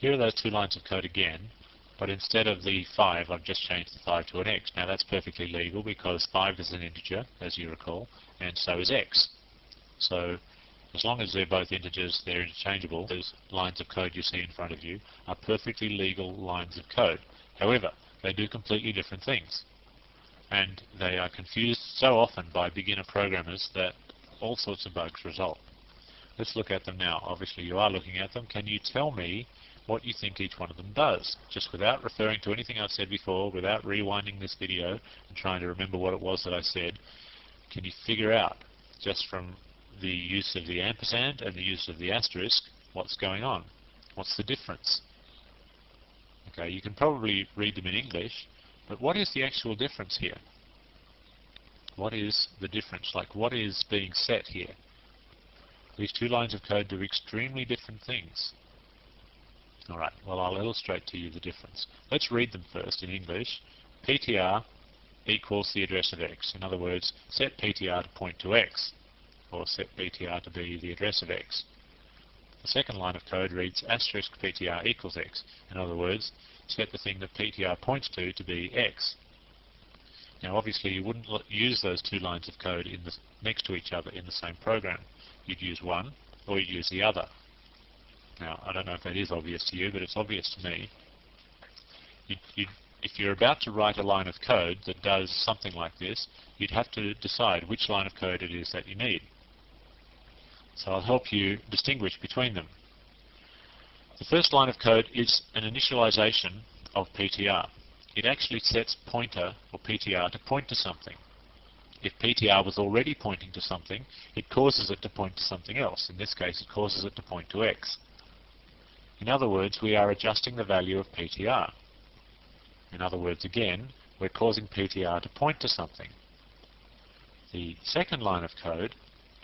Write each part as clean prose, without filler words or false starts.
Here are those two lines of code again, but instead of the 5, I've just changed the 5 to an x. Now that's perfectly legal because 5 is an integer, as you recall, and so is x. So as long as they're both integers, they're interchangeable. Those lines of code you see in front of you are perfectly legal lines of code. However, they do completely different things. And they are confused so often by beginner programmers that all sorts of bugs result. Let's look at them now. Obviously you are looking at them. Can you tell me what you think each one of them does? Just without referring to anything I've said before, without rewinding this video and trying to remember what it was that I said, can you figure out, just from the use of the ampersand and the use of the asterisk, what's going on? What's the difference? Okay, you can probably read them in English, but what is the actual difference here? What is the difference? Like, what is being set here? These two lines of code do extremely different things. Alright, well, I'll illustrate to you the difference. Let's read them first in English. PTR equals the address of x. In other words, set PTR to point to x, or set PTR to be the address of x. The second line of code reads asterisk PTR equals x. In other words, set the thing that PTR points to be x. Now obviously you wouldn't use those two lines of code next to each other in the same program. You'd use one, or you'd use the other. Now I don't know if that is obvious to you, but it's obvious to me. If you're about to write a line of code that does something like this, you'd have to decide which line of code it is that you need. So I'll help you distinguish between them. The first line of code is an initialization of PTR. It actually sets pointer, or PTR, to point to something. If PTR was already pointing to something, it causes it to point to something else. In this case, it causes it to point to x. In other words, we are adjusting the value of PTR. In other words, again, we're causing PTR to point to something. The second line of code,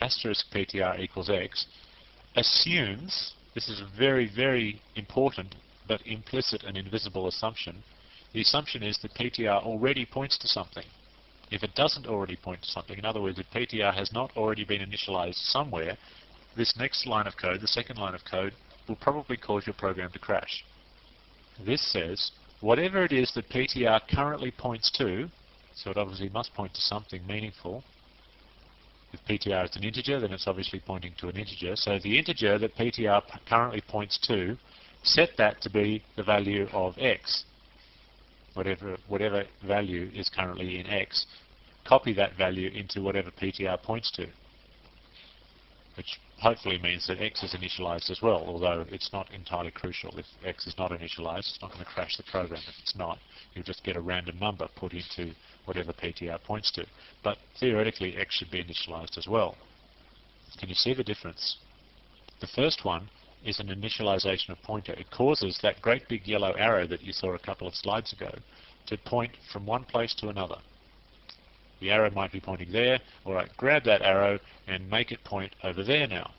asterisk PTR equals x, assumes, this is a very, very important but implicit and invisible assumption, the assumption is that PTR already points to something. If it doesn't already point to something, in other words, if PTR has not already been initialized somewhere, this next line of code, the second line of code, will probably cause your program to crash. This says, whatever it is that PTR currently points to, so it obviously must point to something meaningful. If PTR is an integer, then it's obviously pointing to an integer. So the integer that PTR currently points to, set that to be the value of x. Whatever value is currently in x, copy that value into whatever PTR points to, which hopefully means that x is initialized as well, although it's not entirely crucial. If x is not initialized, it's not going to crash the program. If it's not, you'll just get a random number put into whatever PTR points to. But theoretically, x should be initialized as well. Can you see the difference? The first one is an initialization of pointer. It causes that great big yellow arrow that you saw a couple of slides ago to point from one place to another. The arrow might be pointing there. Alright, grab that arrow and make it point over there now.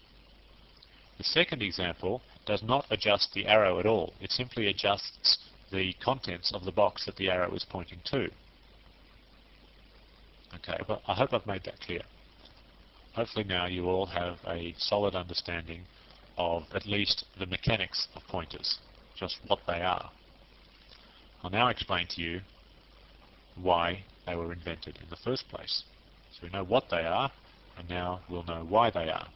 The second example does not adjust the arrow at all. It simply adjusts the contents of the box that the arrow is pointing to. Okay, but I hope I've made that clear. Hopefully now you all have a solid understanding of at least the mechanics of pointers, just what they are. I'll now explain to you why they were invented in the first place. So we know what they are, and now we'll know why they are.